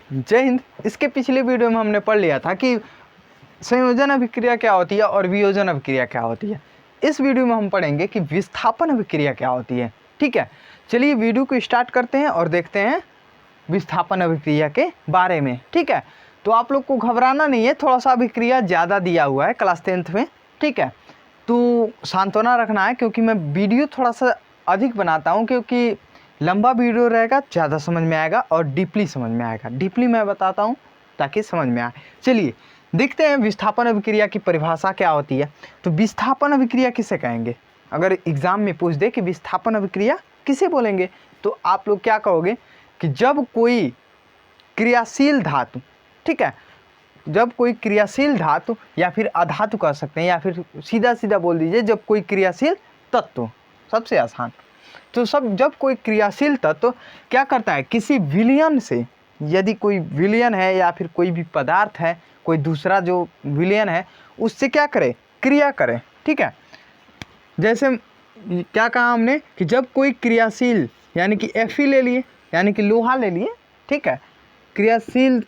जय हिंद। इसके पिछले वीडियो में हमने पढ़ लिया था कि संयोजन अभिक्रिया क्या होती है और वियोजन अभिक्रिया क्या होती है। इस वीडियो में हम पढ़ेंगे कि विस्थापन अभिक्रिया क्या होती है। ठीक है, चलिए वीडियो को स्टार्ट करते हैं और देखते हैं विस्थापन अभिक्रिया के बारे में। ठीक है, तो आप लोग को घबराना नहीं है, थोड़ा सा अभिक्रिया ज़्यादा दिया हुआ है क्लास 10th में। ठीक है, तो सांत्वना रखना है क्योंकि मैं वीडियो थोड़ा सा अधिक बनाता हूँ, क्योंकि लंबा वीडियो रहेगा, ज़्यादा समझ में आएगा और डीपली समझ में आएगा। डीपली मैं बताता हूँ ताकि समझ में आए। चलिए देखते हैं विस्थापन अभिक्रिया की परिभाषा क्या होती है। तो विस्थापन अभिक्रिया किसे कहेंगे? अगर एग्ज़ाम में पूछ दे कि विस्थापन अभिक्रिया किसे बोलेंगे, तो आप लोग क्या कहोगे कि जब कोई क्रियाशील धातु, ठीक है, जब कोई क्रियाशील धातु या फिर अधातु कह सकते हैं, या फिर सीधा सीधा बोल दीजिए जब कोई क्रियाशील तत्व, सबसे आसान। तो जब कोई क्रियाशील तत्व क्या करता है, किसी विलयन से, यदि कोई विलयन है या फिर कोई भी पदार्थ है, कोई दूसरा जो विलयन है उससे क्या करे, क्रिया करे। ठीक है, जैसे क्या कहा हमने कि जब कोई क्रियाशील यानी कि Fe ले लिए, यानी कि लोहा ले लिए, ठीक है, क्रियाशील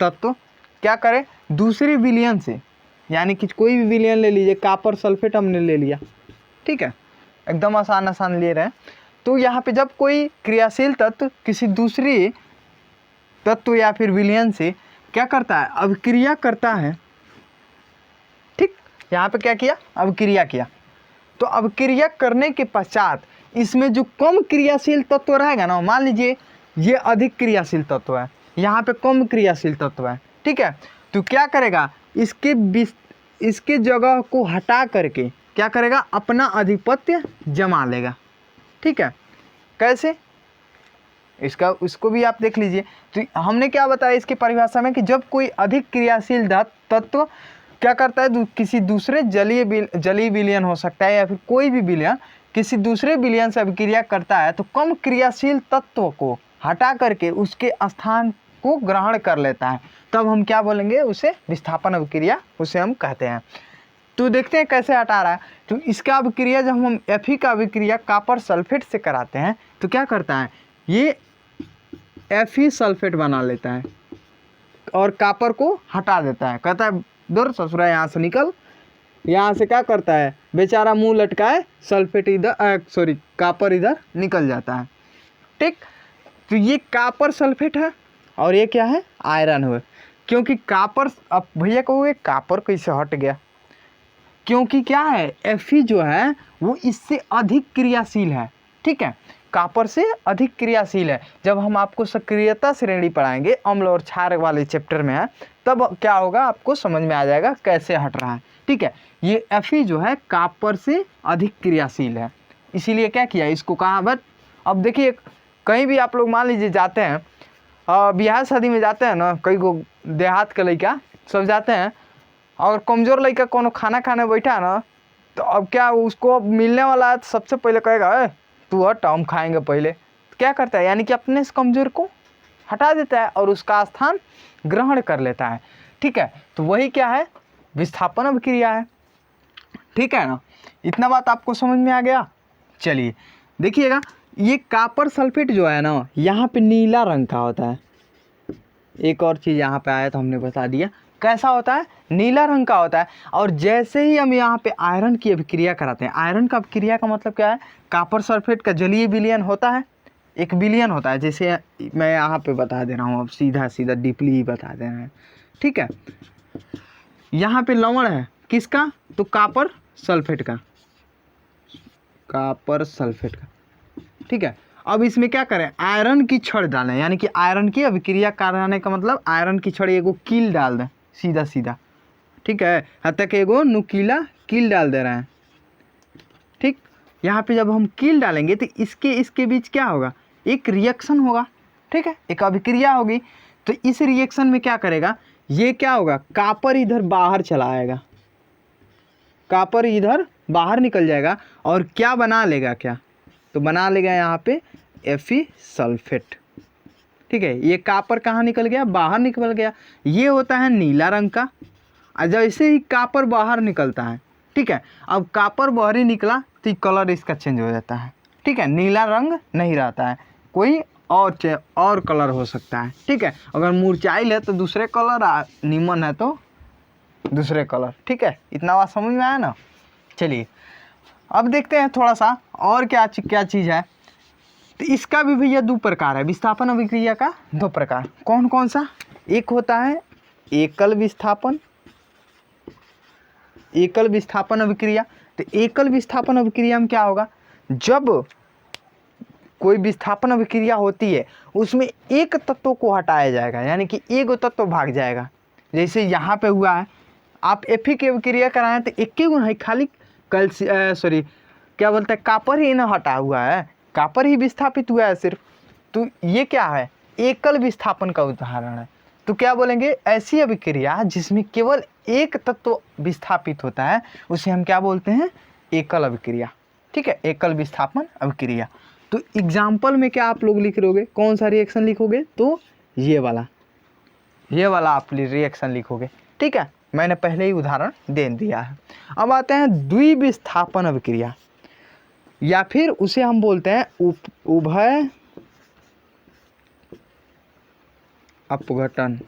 तत्व क्या करे दूसरे विलयन से, यानी कि कोई भी विलयन ले लीजिए, कॉपर सल्फेट हमने ले लिया। ठीक है, एकदम आसान ले रहे हैं। तो यहाँ पे जब कोई क्रियाशील तत्व किसी दूसरी तत्व या फिर विलयन से क्या करता है, अभिक्रिया करता है। ठीक, यहाँ पे क्या किया, अभिक्रिया किया। तो अभिक्रिया करने के पश्चात इसमें जो कम क्रियाशील तत्व रहेगा ना, मान लीजिए ये अधिक क्रियाशील तत्व है, यहाँ पे कम क्रियाशील तत्व है। ठीक है, तो क्या करेगा, इसके जगह को हटा करके क्या करेगा, अपना आधिपत्य जमा लेगा। ठीक है, कैसे, इसको भी आप देख लीजिए। तो हमने क्या बताया इसकी परिभाषा में कि जब कोई अधिक क्रियाशील तत्व क्या करता है, किसी दूसरे जलीय विलयन हो सकता है या फिर कोई भी विलयन किसी दूसरे विलयन से अभिक्रिया करता है, तो कम क्रियाशील तत्व को हटा करके उसके स्थान को ग्रहण कर लेता है, तब हम क्या बोलेंगे, उसे विस्थापन अभिक्रिया उसे हम कहते हैं। तो देखते हैं कैसे हटा रहा है। तो इसका अभिक्रिया जब हम Fe का अभिक्रिया कॉपर सल्फेट से कराते हैं तो क्या करता है, ये Fe सल्फेट बना लेता है और कॉपर को हटा देता है, कहता है दूर ससुरा यहाँ से निकल। यहाँ से क्या करता है, बेचारा मुंह लटकाए, सल्फेट इधर कॉपर इधर निकल जाता है। ठीक, तो ये कॉपर सल्फेट है और ये क्या है, आयरन है। क्योंकि कॉपर, अब भैया कहोगे कॉपर कैसे हट गया, क्योंकि क्या है, Fe जो है वो इससे अधिक क्रियाशील है। ठीक है, कॉपर से अधिक क्रियाशील है। जब हम आपको सक्रियता श्रेणी पढ़ाएंगे, अम्ल और क्षार वाले चैप्टर में है, तब क्या होगा आपको समझ में आ जाएगा कैसे हट रहा है। ठीक है, ये Fe जो है कॉपर से अधिक क्रियाशील है, इसीलिए क्या किया, इसको कहा। बट अब देखिए, कहीं भी आप लोग मान लीजिए जाते हैं, ब्याह शादी में जाते हैं ना, कई को देहात के लड़का सब जाते हैं, और कमज़ोर लड़का कोनो खाना खाने बैठा है ना, तो अब क्या उसको अब मिलने वाला है, तो सबसे पहले कहेगा तू हट, हम खाएंगे पहले। तो क्या करता है, यानी कि अपने से कमज़ोर को हटा देता है और उसका स्थान ग्रहण कर लेता है। ठीक है, तो वही क्या है, विस्थापन अभिक्रिया है। ठीक है ना, इतना बात आपको समझ में आ गया। चलिए देखिएगा, ये कॉपर सल्फेट जो है ना, यहाँ पे नीला रंग का होता है। एक और चीज़ यहाँ पे आया तो हमने बता दिया, कैसा होता है, नीला रंग का होता है। और जैसे ही हम यहाँ पे आयरन की अभिक्रिया कराते हैं, आयरन का अभिक्रिया का मतलब क्या है, कॉपर सल्फेट का जलीय विलयन होता है, एक विलयन होता है, जैसे मैं यहाँ पे बता दे रहा हूँ, अब सीधा डीपली ही बता दे रहे हैं। ठीक है, यहाँ पे लवण है किसका, तो कॉपर सल्फेट का, कॉपर सल्फेट का। ठीक है, अब इसमें क्या करें, आयरन की छड़ डालें, यानी कि आयरन की अभिक्रिया कराने का मतलब आयरन की छड़ एगो कील डाल दें, सीधा। ठीक है, यहाँ तक एगो नुकीला कील डाल दे रहे हैं। ठीक, यहाँ पे जब हम कील डालेंगे तो इसके बीच क्या होगा, एक रिएक्शन होगा। ठीक है, एक अभिक्रिया होगी। तो इस रिएक्शन में क्या करेगा, ये क्या होगा, कॉपर इधर बाहर चला आएगा, कॉपर इधर बाहर निकल जाएगा और क्या बना लेगा, क्या तो बना लेगा यहाँ पे Fe सल्फेट। ठीक है, ये कॉपर कहाँ निकल गया, बाहर निकल गया। ये होता है नीला रंग का। और जैसे ही कॉपर बाहर निकलता है, ठीक है, अब कॉपर बाहर ही निकला तो कलर इसका चेंज हो जाता है। ठीक है, नीला रंग नहीं रहता है, कोई और कलर हो सकता है, ठीक है। अगर मुरझाइल है तो दूसरे कलर, नीमन है तो दूसरे कलर, ठीक है। इतना बात समझ में आया ना। चलिए अब देखते हैं थोड़ा सा और क्या चीज़ है। तो इसका भी भैया दो प्रकार है, विस्थापन अभिक्रिया का दो प्रकार। कौन कौन सा? एक होता है एकल विस्थापन, एकल विस्थापन अभिक्रिया। तो एकल विस्थापन अभिक्रिया में क्या होगा, जब कोई विस्थापन अभिक्रिया होती है उसमें एक तत्व को हटाया जाएगा, यानी कि एक तत्व भाग जाएगा। जैसे यहाँ पे हुआ है, आप Fe की अभिक्रिया कराएं तो एक ही गुण है, खाली क्या बोलते हैं, कापर ही ना हटा हुआ है, कापर ही विस्थापित हुआ है सिर्फ। तो ये क्या है, एकल विस्थापन का उदाहरण है। तो क्या बोलेंगे, ऐसी अभिक्रिया जिसमें केवल एक तत्व विस्थापित होता है उसे हम क्या बोलते हैं, एकल अभिक्रिया, ठीक है, एकल विस्थापन अभिक्रिया। तो एग्जाम्पल में क्या आप लोग लिख लोगे, कौन सा रिएक्शन लिखोगे, तो ये वाला आप रिएक्शन लिखोगे, ठीक है। मैंने पहले ही उदाहरण दे दिया है। अब आते हैं द्विविस्थापन अभिक्रिया, या फिर उसे हम बोलते हैं उभय अपघटन।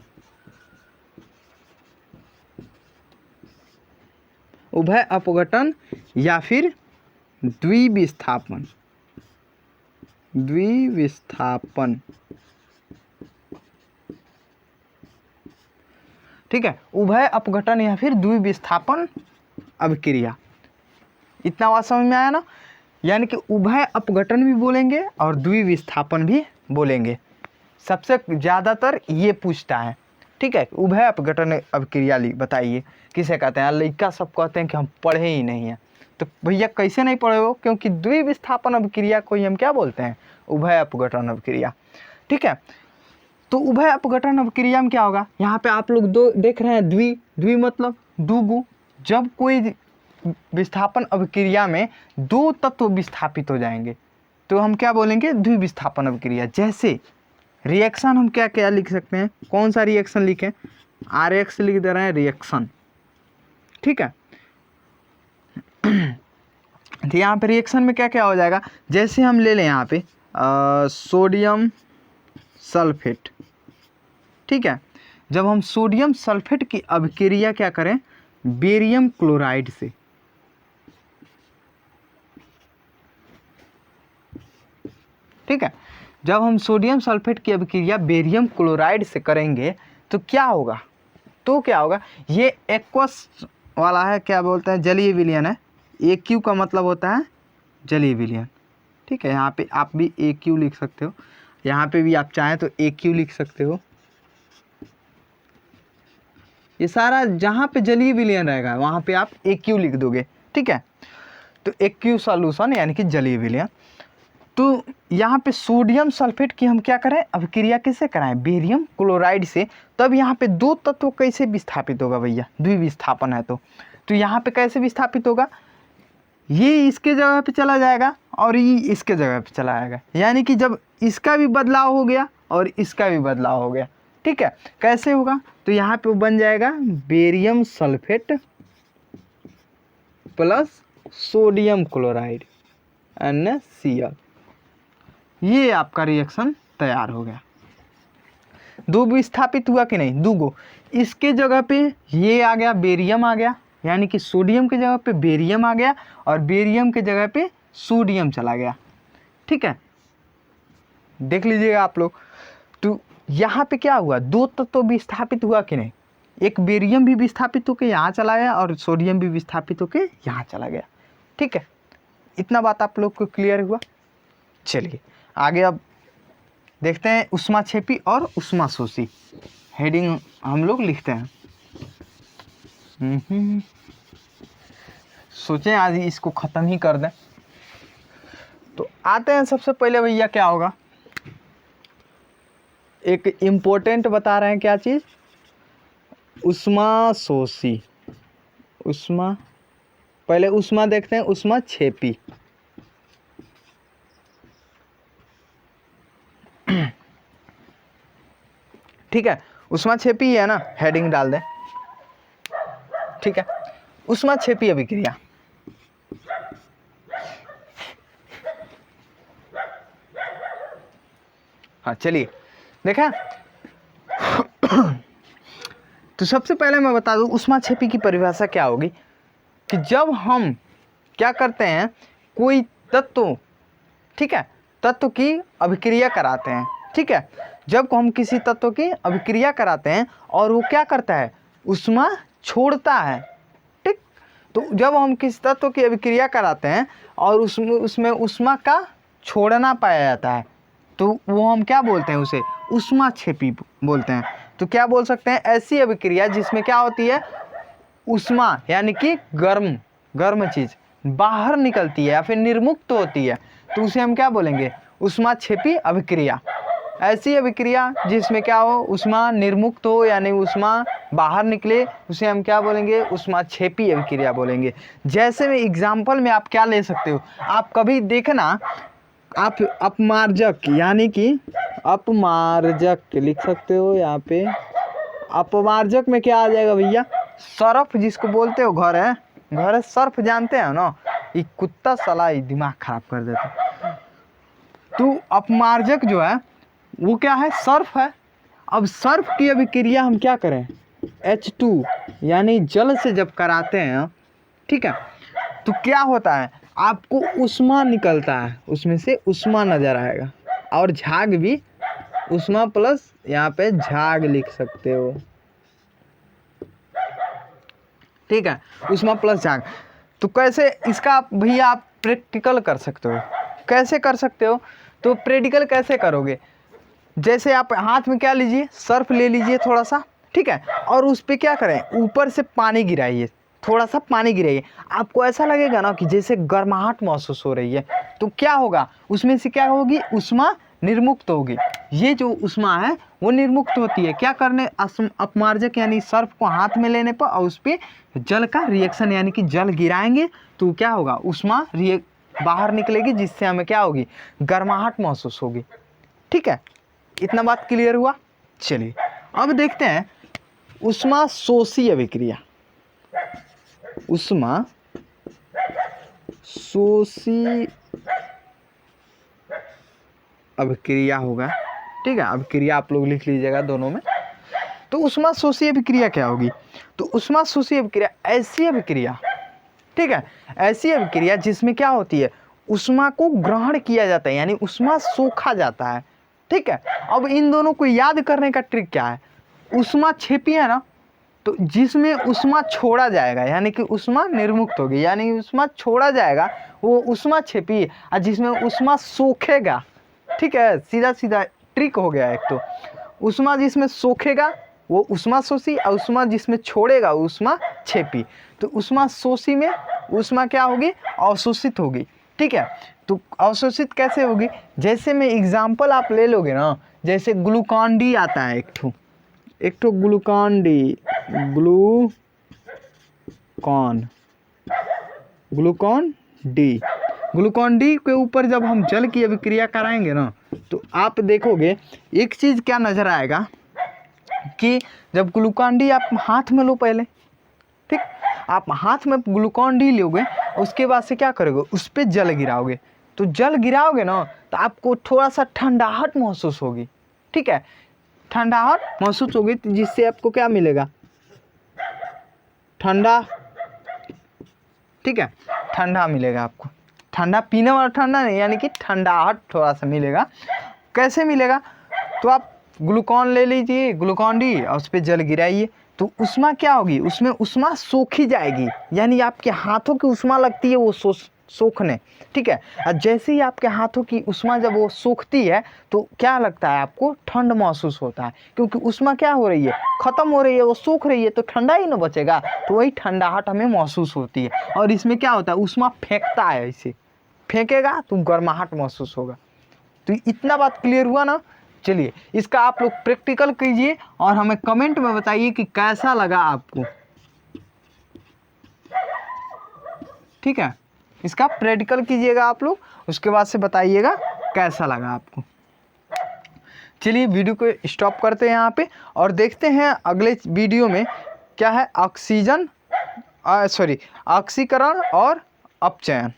उभय अपघटन या फिर द्विविस्थापन, ठीक है। उभय अपघटन या फिर द्विविस्थापन अभिक्रिया, इतना बात समझ में आया ना। यानी कि उभय अपघटन भी बोलेंगे और द्विविस्थापन भी बोलेंगे। सबसे ज़्यादातर ये पूछता है, ठीक है। उभय अपघटन अभिक्रिया बताइए किसे कहते हैं। लड़का सब कहते हैं कि हम पढ़े ही नहीं हैं। तो भैया कैसे नहीं पढ़े हो, क्योंकि द्विविस्थापन अभिक्रिया को ही हम क्या बोलते हैं, उभय अपघटन अभिक्रिया, ठीक है। तो उभय अपघटन अभिक्रिया में क्या होगा, यहाँ पे आप लोग दो देख रहे हैं, द्वि मतलब दुगु। जब कोई विस्थापन अभिक्रिया में दो तत्व विस्थापित हो जाएंगे तो हम क्या बोलेंगे, द्विविस्थापन अभिक्रिया। जैसे रिएक्शन हम क्या क्या लिख सकते हैं, कौन सा रिएक्शन लिखें, RX लिख दे रहे हैं रिएक्शन, ठीक है। तो यहाँ पे रिएक्शन में क्या क्या हो जाएगा, जैसे हम ले लें यहाँ पे सोडियम सल्फेट, ठीक है। जब हम सोडियम सल्फेट की अभिक्रिया क्या करें, बेरियम क्लोराइड से, ठीक है। जब हम सोडियम सल्फेट की अभिक्रिया बेरियम क्लोराइड से करेंगे तो क्या होगा, ये एक्वस वाला है, क्या बोलते हैं, जलीय विलयन है। AQ का मतलब होता है जलीय विलयन, ठीक है। यहाँ पे आप भी AQ लिख सकते हो, यहाँ पे भी आप चाहें तो AQ लिख सकते हो। ये सारा जहाँ पे जलीय विलयन रहेगा वहाँ पे आप AQ लिख दोगे, ठीक है। तो AQ सॉल्यूशन यानी कि जलीय विलयन। तो यहाँ पे सोडियम सल्फेट की हम क्या करें, अभिक्रिया किससे कराएं, बेरियम क्लोराइड से। तब यहाँ पे दो तत्व कैसे विस्थापित होगा भैया, द्विविस्थापन है तो यहाँ पे कैसे विस्थापित होगा, ये इसके जगह पे चला जाएगा और ये इसके जगह पे चला जाएगा। यानी कि जब इसका भी बदलाव हो गया और इसका भी बदलाव हो गया, ठीक है। कैसे होगा, तो यहाँ पे बन जाएगा barium sulphate plus sodium chloride NaCl। ये आपका रिएक्शन तैयार हो गया। दो विस्थापित हुआ कि नहीं, दूगो। इसके जगह पे ये आ गया, बेरियम आ गया, यानी कि सोडियम की जगह पे बेरियम आ गया और बेरियम की जगह पे सोडियम चला गया, ठीक है। देख लीजिएगा आप लोग। तो यहाँ पे क्या हुआ, दो तत्व विस्थापित हुआ कि नहीं, एक बेरियम भी विस्थापित होकर यहाँ चला गया और सोडियम भी विस्थापित होकर यहाँ चला गया, ठीक है। इतना बात आप लोग को क्लियर हुआ। चलिए आगे अब देखते हैं ऊष्माक्षेपी और ऊष्माशोषी। हेडिंग हम लोग लिखते हैं। सोचें आज इसको ख़त्म ही कर दें। तो आते हैं, सबसे पहले भैया क्या होगा, एक इम्पोर्टेंट बता रहे हैं क्या चीज़, ऊष्माशोषी। पहले ऊष्मा देखते हैं, ऊष्माक्षेपी। ठीक है, ऊष्माक्षेपी है ना, हेडिंग डाल दें, ठीक है। ऊष्माक्षेपी अभिक्रिया, हाँ चलिए देखा। तो सबसे पहले मैं बता दूं ऊष्माक्षेपी की परिभाषा क्या होगी कि जब हम क्या करते हैं कोई तत्व, ठीक है, तत्व की अभिक्रिया कराते हैं, ठीक है, जब हम किसी तत्व की अभिक्रिया कराते हैं और वो क्या करता है ऊष्मा छोड़ता है, ठीक। तो जब हम किसी तत्व की अभिक्रिया कराते हैं और उसमें ऊष्मा का छोड़ना पाया जाता है तो वो हम क्या बोलते हैं, उसे ऊष्माक्षेपी बोलते हैं। तो क्या बोल सकते हैं, ऐसी अभिक्रिया जिसमें क्या होती है ऊष्मा यानी कि गर्म चीज़ बाहर निकलती है या फिर निर्मुक्त होती है, तो उसे हम क्या बोलेंगे, ऊष्माक्षेपी अभिक्रिया। ऐसी अभिक्रिया जिसमें क्या हो ऊष्मा निर्मुक्त हो यानी ऊष्मा बाहर निकले, उसे हम क्या बोलेंगे, ऊष्माक्षेपी अभिक्रिया बोलेंगे। जैसे में एग्जाम्पल में आप क्या ले सकते हो, आप कभी देखना आप अपमार्जक यानी कि अपमार्जक लिख सकते हो यहाँ पे। अपमार्जक में क्या आ जाएगा भैया, सर्फ जिसको बोलते हो, घर है सर्फ, जानते हैं ना, ये कुत्ता साला दिमाग खराब कर देता। तो अपमार्जक जो है वो क्या है, सर्फ है। अब सर्फ की अभिक्रिया हम क्या करें, H2 यानी जल से जब कराते हैं, ठीक है, तो क्या होता है आपको ऊष्मा निकलता है, उसमें से ऊष्मा नजर आएगा और झाग भी, ऊष्मा प्लस यहाँ पे झाग लिख सकते हो, ठीक है, ऊष्मा प्लस झाग। तो कैसे इसका भैया आप प्रैक्टिकल कर सकते हो, कैसे कर सकते हो, तो प्रैक्टिकल कैसे करोगे, जैसे आप हाथ में क्या लीजिए, सर्फ ले लीजिए थोड़ा सा, ठीक है, और उस पर क्या करें, ऊपर से पानी गिराइए, थोड़ा सा पानी गिराइए, आपको ऐसा लगेगा ना कि जैसे गर्माहट महसूस हो रही है। तो क्या होगा, उसमें से क्या होगी, ऊष्मा निर्मुक्त होगी। ये जो ऊष्मा है वो निर्मुक्त होती है क्या करने, अपमार्जक यानी सर्फ को हाथ में लेने पर और उस पर जल का रिएक्शन यानी कि जल गिराएंगे तो क्या होगा, ऊष्मा बाहर निकलेगी जिससे हमें क्या होगी, गर्माहट महसूस होगी, ठीक है। इतना बात क्लियर हुआ। चलिए अब देखते हैं ऊष्मा शोषी अभिक्रिया। ऊष्मा शोषी अभिक्रिया होगा, ठीक है, अभिक्रिया आप लोग लिख लीजिएगा दोनों में। तो ऊष्मा शोषी अभिक्रिया क्या होगी, तो ऊष्मा शोषी अभिक्रिया ऐसी अभिक्रिया, ठीक है, ऐसी अभिक्रिया जिसमें क्या होती है ऊष्मा को ग्रहण किया जाता है यानी ऊष्मा सोखा जाता है, ठीक है। अब इन दोनों को याद करने का ट्रिक क्या है, ऊष्माक्षेपी है ना, तो जिसमें ऊष्मा छोड़ा जाएगा यानी कि ऊष्मा निर्मुक्त होगी यानी ऊष्मा छोड़ा जाएगा वो ऊष्माक्षेपी, और जिसमें ऊष्मा सोखेगा, ठीक है, सीधा सीधा ट्रिक हो गया। एक तो ऊष्मा जिसमें सोखेगा वो ऊष्मा शोषी और ऊष्मा जिसमें छोड़ेगा ऊष्मा छेपी। तो ऊष्मा शोषी में ऊष्मा क्या होगी, अवशोषित होगी, ठीक है। तो अवशोषित कैसे होगी, जैसे में एग्जाम्पल आप ले लोगे ना, जैसे ग्लूकॉन डी आता है, एक ठो ग्लूकॉन डी, ग्लूकॉन डी के ऊपर जब हम जल की अभिक्रिया कराएंगे ना तो आप देखोगे एक चीज़ क्या नज़र आएगा कि जब ग्लूकॉन डी आप हाथ में लो पहले, ठीक, आप हाथ में ग्लूकॉन डी लोगे, उसके बाद से क्या करोगे, उस पर जल गिराओगे। तो जल गिराओगे ना तो आपको थोड़ा सा ठंडाहट महसूस होगी, ठीक है, ठंडाहट महसूस होगी, जिससे आपको क्या मिलेगा, ठंडा, ठीक है, ठंडा मिलेगा आपको, ठंडा पीने वाला ठंडा नहीं यानी कि ठंडाहट थोड़ा सा मिलेगा। कैसे मिलेगा, तो आप ग्लूकॉन ले लीजिए, ग्लूकॉन डी, और उस पर जल गिराइए, तो ऊष्मा क्या होगी, उसमें ऊष्मा सोखी जाएगी यानी आपके हाथों की ऊष्मा लगती है वो सोखने, ठीक है। और जैसे ही आपके हाथों की ऊष्मा जब वो सोखती है तो क्या लगता है, आपको ठंड महसूस होता है, क्योंकि ऊष्मा क्या हो रही है, खत्म हो रही है, वो सूख रही है, तो ठंडा ही ना बचेगा, तो वही ठंडाहट हमें महसूस होती है। और इसमें क्या होता है, ऊष्मा फेंकता है, इसे फेंकेगा तो गर्माहट महसूस होगा। तो इतना बात क्लियर हुआ ना। चलिए इसका आप लोग प्रैक्टिकल कीजिए और हमें कमेंट में बताइए कि कैसा लगा आपको, ठीक है, इसका प्रैक्टिकल कीजिएगा आप लोग, उसके बाद से बताइएगा कैसा लगा आपको। चलिए वीडियो को स्टॉप करते हैं यहाँ पे और देखते हैं अगले वीडियो में क्या है, ऑक्सीकरण और अपचयन।